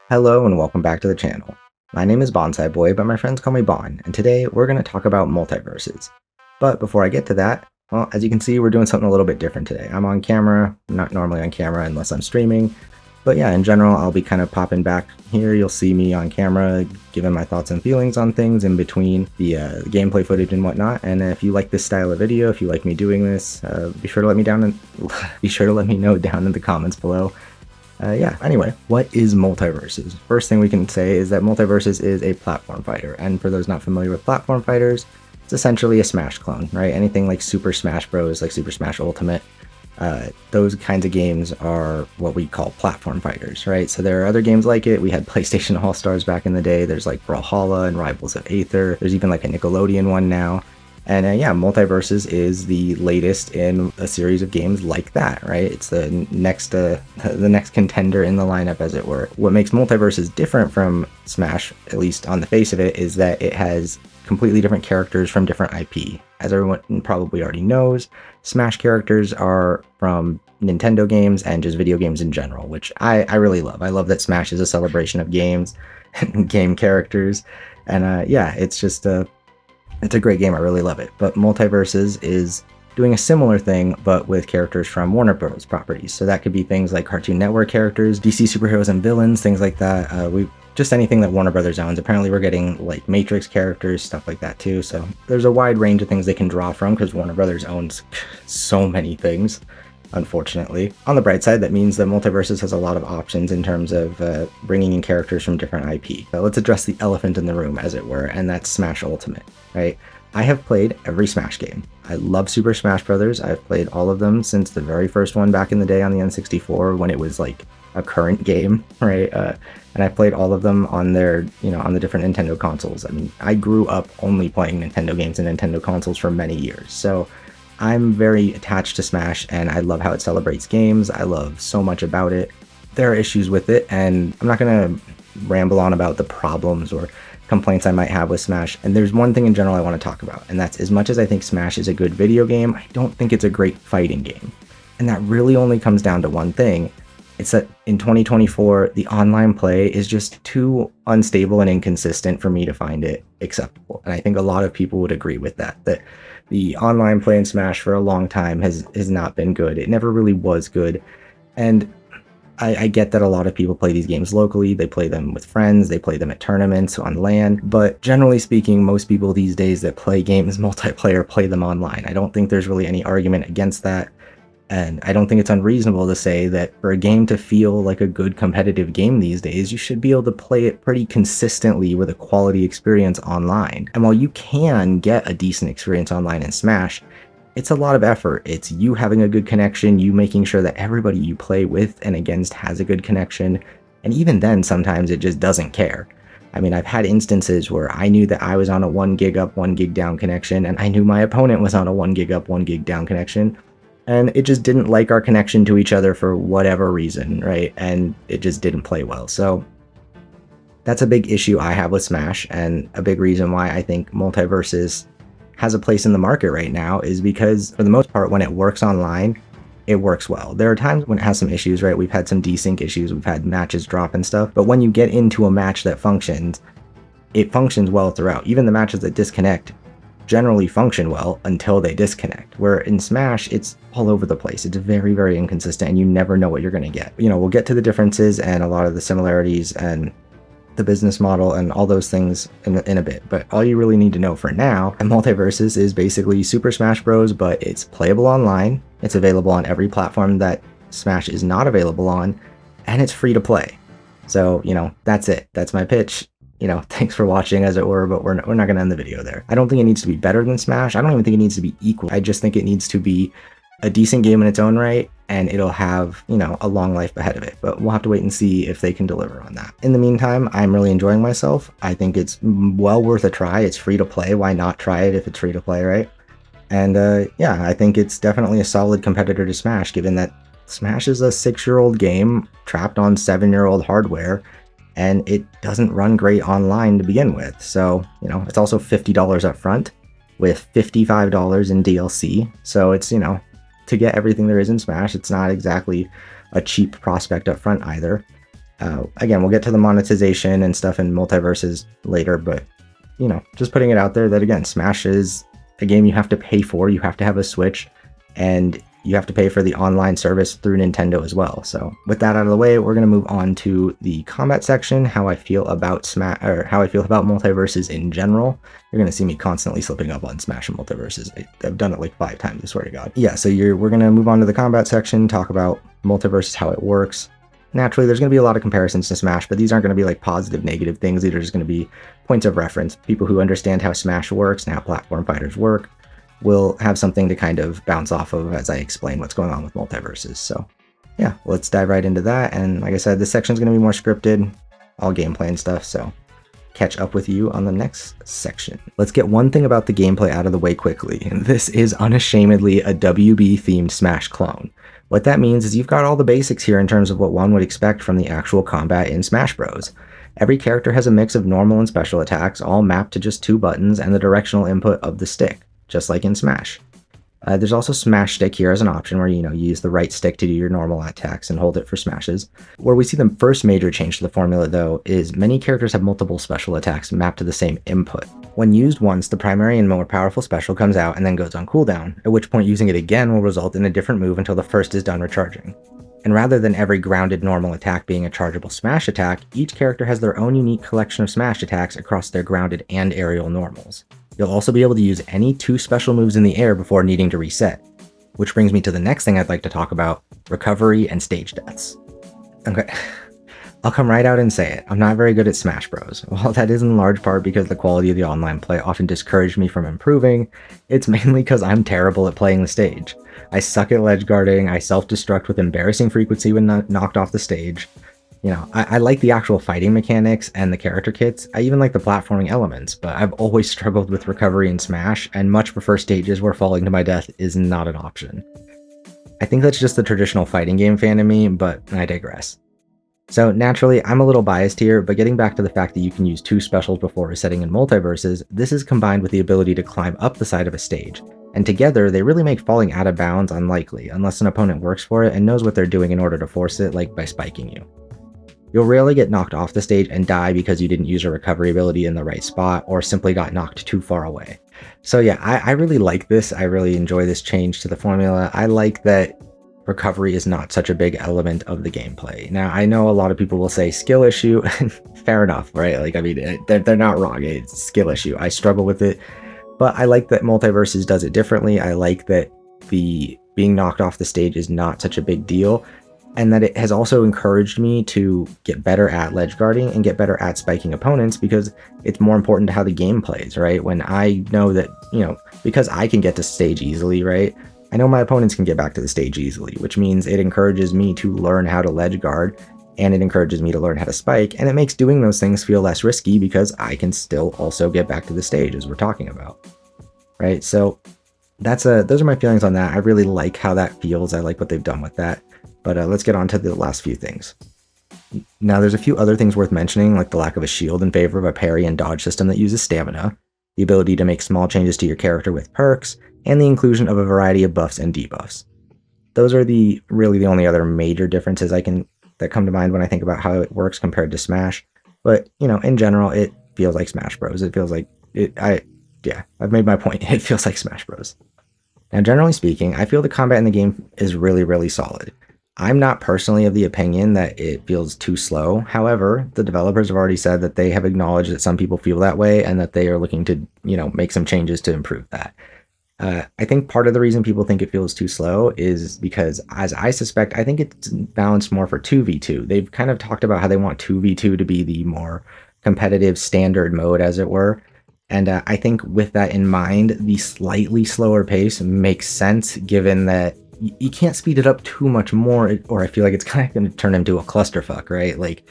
Hello and welcome back to the channel. My name is Bonsai Boy, but my friends call me Bon, and today we're going to talk about MultiVersus. But before I get to that, well, as you can see, we're doing something a little bit different today. I'm on camera. I'm not normally on camera unless I'm streaming. But yeah, in general, I'll be kind of popping back here. You'll see me on camera, giving my thoughts and feelings on things in between the gameplay footage and whatnot. And if you like this style of video, if you like me doing this, be sure to let me know down in the comments below. Anyway, what is MultiVersus? First thing we can say is that MultiVersus is a platform fighter, and for those not familiar with platform fighters, it's essentially a Smash clone, right? Anything like Super Smash Bros, like Super Smash Ultimate, those kinds of games are what we call platform fighters, right? So there are other games like it. We had PlayStation All-Stars back in the day. There's like Brawlhalla and Rivals of Aether. There's even like a Nickelodeon one now. And MultiVersus is the latest in a series of games like that, right? It's the next contender in the lineup, as it were. What makes MultiVersus different from Smash, at least on the face of it, is that it has completely different characters from different IP. As everyone probably already knows, Smash characters are from Nintendo games and just video games in general, which I really love. I love that Smash is a celebration of games and game characters. And it's a great game, I really love it. But MultiVersus is doing a similar thing, but with characters from Warner Bros. Properties. So that could be things like Cartoon Network characters, DC superheroes and villains, things like that. Just anything that Warner Brothers owns. Apparently we're getting like Matrix characters, stuff like that too. So there's a wide range of things they can draw from because Warner Brothers owns so many things, unfortunately. On the bright side, that means that MultiVersus has a lot of options in terms of bringing in characters from different IP. Let's address the elephant in the room, as it were, and that's Smash Ultimate, right? I have played every Smash game. I love Super Smash Bros. I've played all of them since the very first one back in the day on the N64 when it was like a current game, right? And I played all of them on their, on the different Nintendo consoles. I mean, I grew up only playing Nintendo games and Nintendo consoles for many years. So I'm very attached to Smash and I love how it celebrates games. I love so much about it. There are issues with it, and I'm not going to ramble on about the problems or complaints I might have with Smash. And there's one thing in general I want to talk about, and that's as much as I think Smash is a good video game, I don't think it's a great fighting game. And that really only comes down to one thing. It's that in 2024, the online play is just too unstable and inconsistent for me to find it acceptable. And I think a lot of people would agree with that the online play in Smash for a long time has not been good. It never really was good. And I get that a lot of people play these games locally, they play them with friends, they play them at tournaments on LAN, but generally speaking, most people these days that play games multiplayer play them online. I don't think there's really any argument against that, and I don't think it's unreasonable to say that for a game to feel like a good competitive game these days, you should be able to play it pretty consistently with a quality experience online. And while you can get a decent experience online in Smash, it's a lot of effort. It's you having a good connection, you making sure that everybody you play with and against has a good connection, and even then sometimes it just doesn't care. I mean, I've had instances where I knew that I was on a 1 gig up, 1 gig down connection, and I knew my opponent was on a 1 gig up, 1 gig down connection, and it just didn't like our connection to each other for whatever reason, right? And it just didn't play well. So that's a big issue I have with Smash, and a big reason why I think MultiVersus has a place in the market right now is because, for the most part, when it works online, it works well. There are times when it has some issues, right? We've had some desync issues, we've had matches drop and stuff, but when you get into a match that functions, it functions well throughout. Even the matches that disconnect generally function well until they disconnect. Where in Smash, it's all over the place. It's very, very inconsistent, and you never know what you're going to get. We'll get to the differences and a lot of the similarities and the business model and all those things in a bit, but all you really need to know for now, and MultiVersus is basically Super Smash Bros, but it's playable online, it's available on every platform that Smash is not available on, and it's free to play. So, that's it. That's my pitch. Thanks for watching, as it were, but we're not going to end the video there. I don't think it needs to be better than Smash. I don't even think it needs to be equal. I just think it needs to be a decent game in its own right, and it'll have, a long life ahead of it. But we'll have to wait and see if they can deliver on that. In the meantime, I'm really enjoying myself. I think it's well worth a try. It's free to play. Why not try it if it's free to play, right? And I think it's definitely a solid competitor to Smash, given that Smash is a 6-year-old game trapped on 7-year-old hardware, and it doesn't run great online to begin with. So, it's also $50 up front with $55 in DLC. So it's, to get everything there is in Smash, it's not exactly a cheap prospect up front either. Again, we'll get to the monetization and stuff in MultiVersus later, but just putting it out there that, again, Smash is a game you have to pay for. You have to have a Switch, and you have to pay for the online service through Nintendo as well. So with that out of the way, we're going to move on to the combat section, how I feel about how I feel about MultiVersus in general. You're going to see me constantly slipping up on Smash and MultiVersus. I've done it like 5 times, I swear to God. Yeah, so we're going to move on to the combat section, talk about MultiVersus, how it works. Naturally, there's going to be a lot of comparisons to Smash, but these aren't going to be like positive, negative things. These are just going to be points of reference. People who understand how Smash works and how platform fighters work will have something to kind of bounce off of as I explain what's going on with MultiVersus. So yeah, let's dive right into that. And like I said, this section is going to be more scripted, all gameplay and stuff. So catch up with you on the next section. Let's get one thing about the gameplay out of the way quickly. This is unashamedly a WB themed Smash clone. What that means is you've got all the basics here in terms of what one would expect from the actual combat in Smash Bros. Every character has a mix of normal and special attacks, all mapped to just 2 buttons and the directional input of the stick, just like in Smash. There's also Smash Stick here as an option where you use the right stick to do your normal attacks and hold it for smashes. Where we see the first major change to the formula though is many characters have multiple special attacks mapped to the same input. When used once, the primary and more powerful special comes out and then goes on cooldown, at which point using it again will result in a different move until the first is done recharging. And rather than every grounded normal attack being a chargeable Smash attack, each character has their own unique collection of Smash attacks across their grounded and aerial normals. You'll also be able to use any 2 special moves in the air before needing to reset. Which brings me to the next thing I'd like to talk about, recovery and stage deaths. Okay, I'll come right out and say it, I'm not very good at Smash Bros. While that is in large part because the quality of the online play often discouraged me from improving, it's mainly because I'm terrible at playing the stage. I suck at ledge guarding, I self-destruct with embarrassing frequency when knocked off the stage. I like the actual fighting mechanics and the character kits. I even like the platforming elements, but I've always struggled with recovery in Smash and much prefer stages where falling to my death is not an option. I think that's just the traditional fighting game fan in me, but I digress. So naturally, I'm a little biased here, but getting back to the fact that you can use 2 specials before resetting in MultiVersus, this is combined with the ability to climb up the side of a stage. And together, they really make falling out of bounds unlikely, unless an opponent works for it and knows what they're doing in order to force it, like by spiking you. You'll rarely get knocked off the stage and die because you didn't use your recovery ability in the right spot or simply got knocked too far away. So yeah, I really like this. I really enjoy this change to the formula. I like that recovery is not such a big element of the gameplay. Now, I know a lot of people will say skill issue, fair enough, right? Like, I mean, they're not wrong. It's a skill issue. I struggle with it, but I like that MultiVersus does it differently. I like that the being knocked off the stage is not such a big deal. And that it has also encouraged me to get better at ledge guarding and get better at spiking opponents because it's more important to how the game plays, right? When I know that, because I can get to stage easily, right? I know my opponents can get back to the stage easily, which means it encourages me to learn how to ledge guard and it encourages me to learn how to spike. And it makes doing those things feel less risky because I can still also get back to the stage as we're talking about, right? So those are my feelings on that. I really like how that feels. I like what they've done with that. But let's get on to the last few things. Now, there's a few other things worth mentioning, like the lack of a shield in favor of a parry and dodge system that uses stamina, the ability to make small changes to your character with perks, and the inclusion of a variety of buffs and debuffs. Those are really the only other major differences that come to mind when I think about how it works compared to Smash. But, in general, it feels like Smash Bros. It feels like I've made my point. It feels like Smash Bros. Now, generally speaking, I feel the combat in the game is really, really solid. I'm not personally of the opinion that it feels too slow. However, the developers have already said that they have acknowledged that some people feel that way and that they are looking to, make some changes to improve that. I think part of the reason people think it feels too slow is because, as I suspect, I think it's balanced more for 2v2. They've kind of talked about how they want 2v2 to be the more competitive standard mode, as it were. And I think with that in mind, the slightly slower pace makes sense given that you can't speed it up too much more, or I feel like it's kind of going to turn into a clusterfuck, right? Like,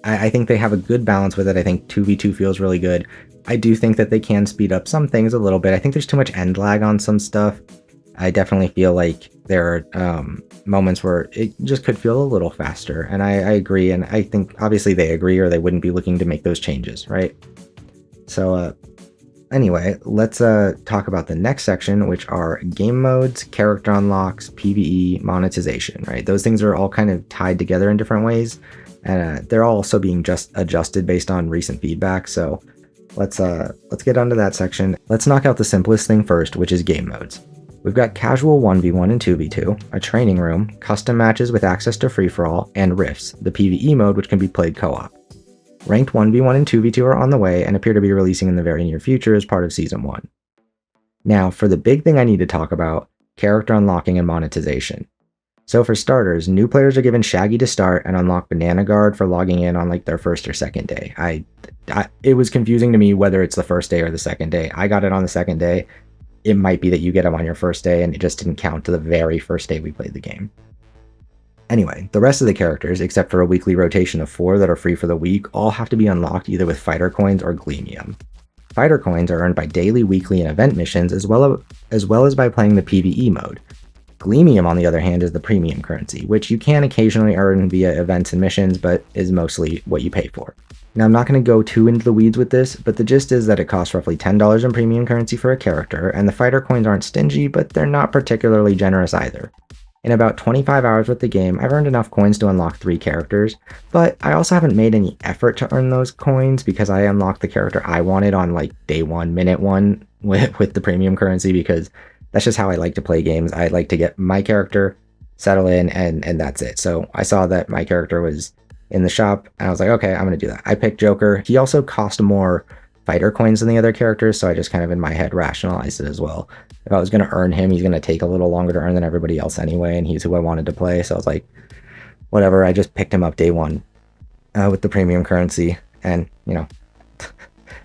I think they have a good balance with it. I think 2v2 feels really good. I do think that they can speed up some things a little bit. I think there's too much end lag on some stuff. I definitely feel like there are moments where it just could feel a little faster, and I agree, and I think obviously they agree or they wouldn't be looking to make those changes, right? So Anyway, let's talk about the next section, which are game modes, character unlocks, PvE, monetization, right? Those things are all kind of tied together in different ways, and they're all also being just adjusted based on recent feedback. So let's get onto that section. Let's knock out the simplest thing first, which is game modes. We've got casual 1v1 and 2v2, a training room, custom matches with access to free-for-all, and rifts, the PvE mode which can be played co-op. Ranked 1v1 and 2v2 are on the way and appear to be releasing in the very near future as part of Season 1. Now, for the big thing I need to talk about, character unlocking and monetization. So for starters, new players are given Shaggy to start and unlock Banana Guard for logging in on like their first or second day. It was confusing to me whether it's the first day or the second day. I got it on the second day. It might be that you get them on your first day and it just didn't count to the very first day we played the game. Anyway, the rest of the characters, except for a weekly rotation of 4 that are free for the week, all have to be unlocked either with fighter coins or Gleamium. Fighter coins are earned by daily, weekly, and event missions as well as by playing the PvE mode. Gleamium, on the other hand, is the premium currency, which you can occasionally earn via events and missions, but is mostly what you pay for. Now, I'm not going to go too into the weeds with this, but the gist is that it costs roughly $10 in premium currency for a character, and the fighter coins aren't stingy, but they're not particularly generous either. In about 25 hours with the game, I've earned enough coins to unlock 3 characters, but I also haven't made any effort to earn those coins because I unlocked the character I wanted on like day 1, minute 1 with the premium currency, because that's just how I like to play games. I like to get my character, settle in, and that's it. So I saw that my character was in the shop, and I was like, okay, I'm going to do that. I picked Joker. He also cost more fighter coins than the other characters, so I just kind of in my head rationalized it as well. If I was going to earn him, he's going to take a little longer to earn than everybody else anyway, and he's who I wanted to play, so I was like, whatever, I just picked him up day 1 with the premium currency, and, you know,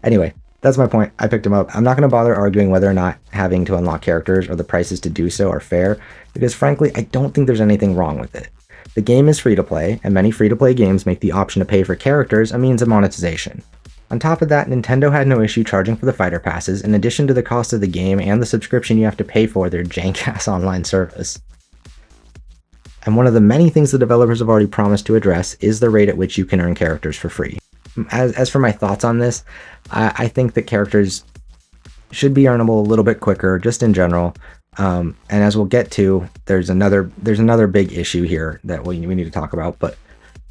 anyway, that's my point. I picked him up. I'm not going to bother arguing whether or not having to unlock characters or the prices to do so are fair, because frankly, I don't think there's anything wrong with it. The game is free to play, and many free-to-play games make the option to pay for characters a means of monetization. On top of that, Nintendo had no issue charging for the fighter passes, in addition to the cost of the game and the subscription you have to pay for their jank-ass online service. And one of the many things the developers have already promised to address is the rate at which you can earn characters for free. As for my thoughts on this, I think that characters should be earnable a little bit quicker, just in general. And as we'll get to, there's another big issue here that we need to talk about. But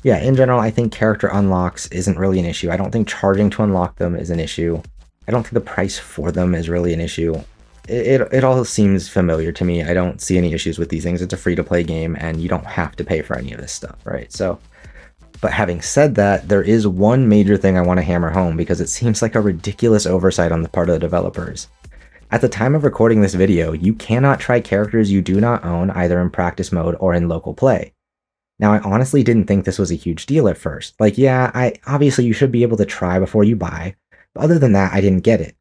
yeah, in general, I think character unlocks isn't really an issue. I don't think charging to unlock them is an issue. I don't think the price for them is really an issue. It all seems familiar to me. I don't see any issues with these things. It's a free-to-play game, and you don't have to pay for any of this stuff, right? So, but having said that, there is one major thing I want to hammer home because it seems like a ridiculous oversight on the part of the developers. At the time of recording this video, you cannot try characters you do not own either in practice mode or in local play. Now, I honestly didn't think this was a huge deal at first. Like, yeah, obviously you should be able to try before you buy, but other than that, I didn't get it.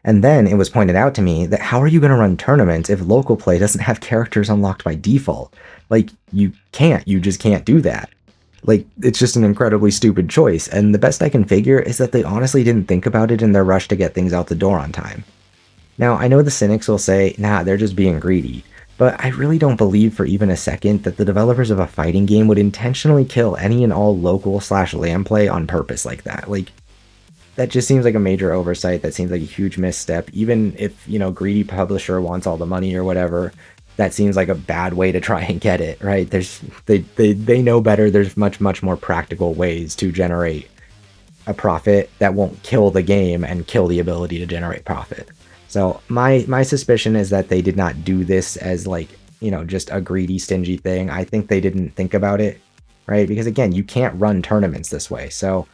And then it was pointed out to me that how are you going to run tournaments if local play doesn't have characters unlocked by default? Like, you just can't do that. Like, it's just an incredibly stupid choice, and the best I can figure is that they honestly didn't think about it in their rush to get things out the door on time. Now, I know the cynics will say, nah, they're just being greedy, but I really don't believe for even a second that the developers of a fighting game would intentionally kill any and all local/LAN play on purpose like that. Like, that just seems like a major oversight. That seems like a huge misstep. Even if, you know, greedy publisher wants all the money or whatever, that seems like a bad way to try and get it, right? They know better. There's much more practical ways to generate a profit that won't kill the game and kill the ability to generate profit. So my suspicion is that they did not do this as, like, you know, just a greedy, stingy thing. I think they didn't think about it, right? Because again, you can't run tournaments this way. So,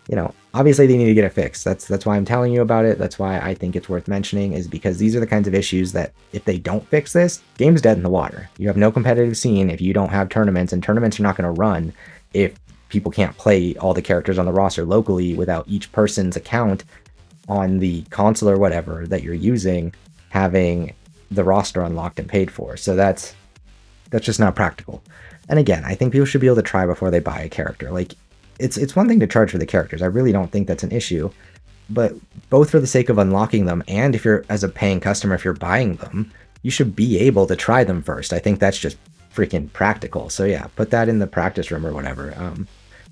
you know, obviously they need to get it fixed. That's why I'm telling you about it. That's why I think it's worth mentioning, is because these are the kinds of issues that if they don't fix this, game's dead in the water. You have no competitive scene if you don't have tournaments, and tournaments are not going to run if people can't play all the characters on the roster locally without each person's account on the console or whatever that you're using having the roster unlocked and paid for. So that's just not practical. And again, I think people should be able to try before they buy a character. Like, it's one thing to charge for the characters. I really don't think that's an issue, but both for the sake of unlocking them and if you're, as a paying customer, if you're buying them, you should be able to try them first. I think that's just freaking practical. So yeah, put that in the practice room or whatever.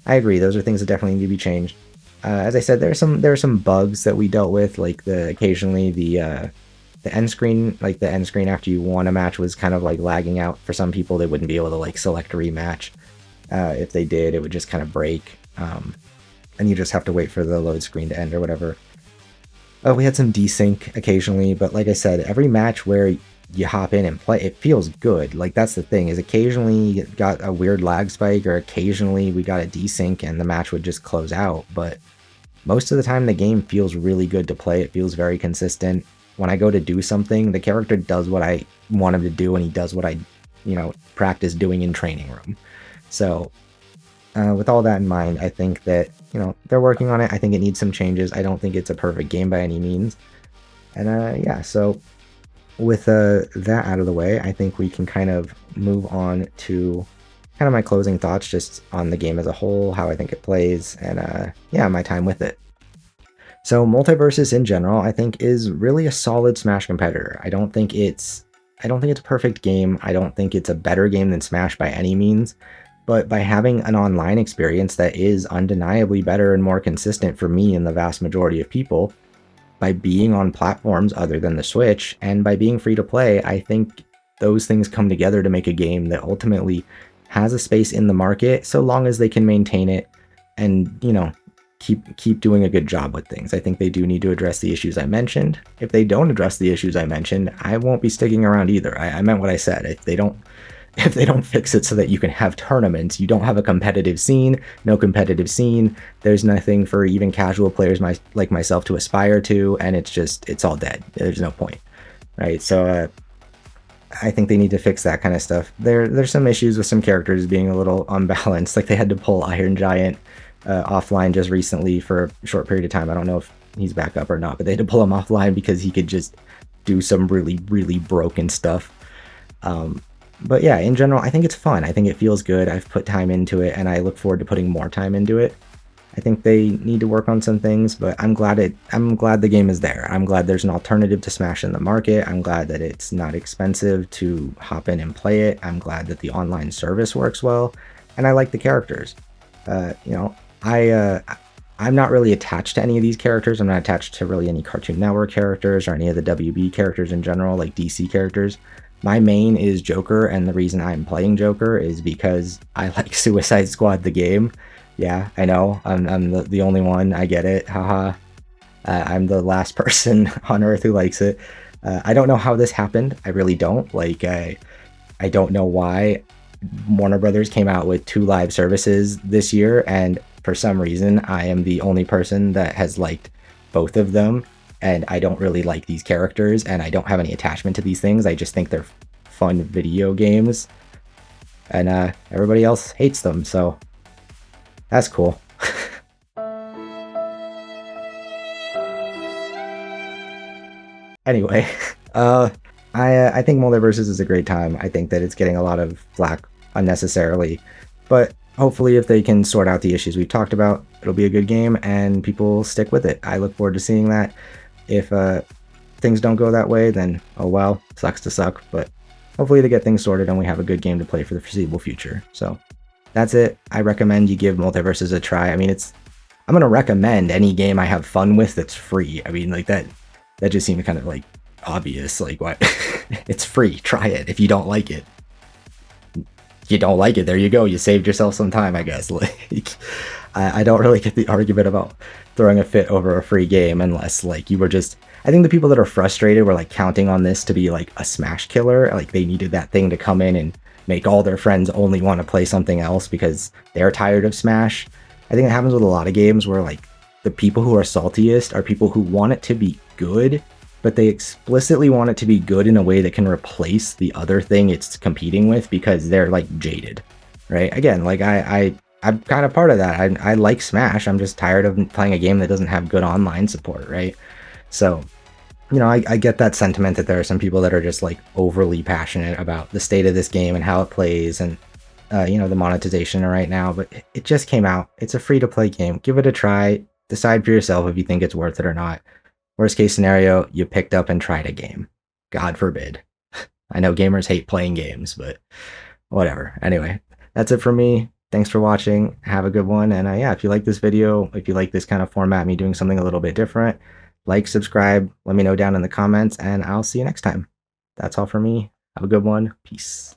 I agree. Those are things that definitely need to be changed. As I said, there are some bugs that we dealt with, like occasionally the end screen, like the end screen after you won a match was kind of like lagging out for some people. They wouldn't be able to like select a rematch. If they did, it would just kind of break, and you just have to wait for the load screen to end or whatever. We had some desync occasionally, but like I said, every match where you hop in and play, it feels good. Like that's the thing, is occasionally you got a weird lag spike, or occasionally we got a desync and the match would just close out. But most of the time the game feels really good to play. It feels very consistent. When I go to do something, the character does what I want him to do, and he does what I, practice doing in training room. So with all that in mind, I think that, they're working on it. I think it needs some changes. I don't think it's a perfect game by any means. And yeah, so with that out of the way, I think we can kind of move on to kind of my closing thoughts just on the game as a whole, how I think it plays, and yeah, my time with it. So MultiVersus in general, I think, is really a solid Smash competitor. I don't think it's a perfect game. I don't think it's a better game than Smash by any means. But by having an online experience that is undeniably better and more consistent for me and the vast majority of people, by being on platforms other than the Switch, and by being free to play, I think those things come together to make a game that ultimately has a space in the market, so long as they can maintain it and, keep doing a good job with things. I think they do need to address the issues I mentioned. If they don't address the issues I mentioned, I won't be sticking around either. I meant what I said. If they don't fix it so that you can have tournaments, you don't have a competitive scene, no competitive scene, there's nothing for even casual players like myself to aspire to, and it's all dead. There's no point, right? So I think they need to fix that kind of stuff. There's some issues with some characters being a little unbalanced, like they had to pull Iron Giant offline just recently for a short period of time. I don't know if he's back up or not, but they had to pull him offline because he could just do some really, really broken stuff. But yeah, in general, I think it's fun. I think it feels good. I've put time into it, and I look forward to putting more time into it. I think they need to work on some things, but I'm glad the game is there. I'm glad there's an alternative to Smash in the market. I'm glad that it's not expensive to hop in and play it. I'm glad that the online service works well, and I like the characters. I'm not really attached to any of these characters. I'm not attached to really any Cartoon Network characters or any of the WB characters in general, like DC characters. My main is Joker, and the reason I'm playing Joker is because I like Suicide Squad the game. Yeah, I know, I'm the only one, I get it, haha. I'm the last person on Earth who likes it. I don't know how this happened, I really don't. Like, I don't know why Warner Brothers came out with 2 live services this year, and for some reason, I am the only person that has liked both of them. And I don't really like these characters, and I don't have any attachment to these things. I just think they're fun video games, and everybody else hates them, so that's cool. Anyway, I think MultiVersus is a great time. I think that it's getting a lot of flack unnecessarily, but hopefully if they can sort out the issues we've talked about, it'll be a good game and people stick with it. I look forward to seeing that. If things don't go that way, then oh well, sucks to suck, but hopefully they get things sorted and we have a good game to play for the foreseeable future. So that's it. I recommend you give MultiVersus a try. I mean, I'm gonna recommend any game I have fun with that's free. I mean, like that just seemed kind of like obvious. Like, what? It's free, try it. If you don't like it, you don't like it, there you go, you saved yourself some time, I guess. Like, I don't really get the argument about throwing a fit over a free game unless, like, you were just... I think the people that are frustrated were, like, counting on this to be, like, a Smash killer. Like, they needed that thing to come in and make all their friends only want to play something else because they're tired of Smash. I think it happens with a lot of games where, like, the people who are saltiest are people who want it to be good, but they explicitly want it to be good in a way that can replace the other thing it's competing with because they're, like, jaded, right? Again, like, I'm kind of part of that. I like Smash. I'm just tired of playing a game that doesn't have good online support, right? So, I get that sentiment that there are some people that are just like overly passionate about the state of this game and how it plays and, the monetization right now. But it just came out. It's a free-to-play game. Give it a try. Decide for yourself if you think it's worth it or not. Worst case scenario, you picked up and tried a game. God forbid. I know gamers hate playing games, but whatever. Anyway, that's it for me. Thanks for watching. Have a good one. And yeah, if you like this video, if you like this kind of format, me doing something a little bit different, like, subscribe, let me know down in the comments, and I'll see you next time. That's all for me. Have a good one. Peace.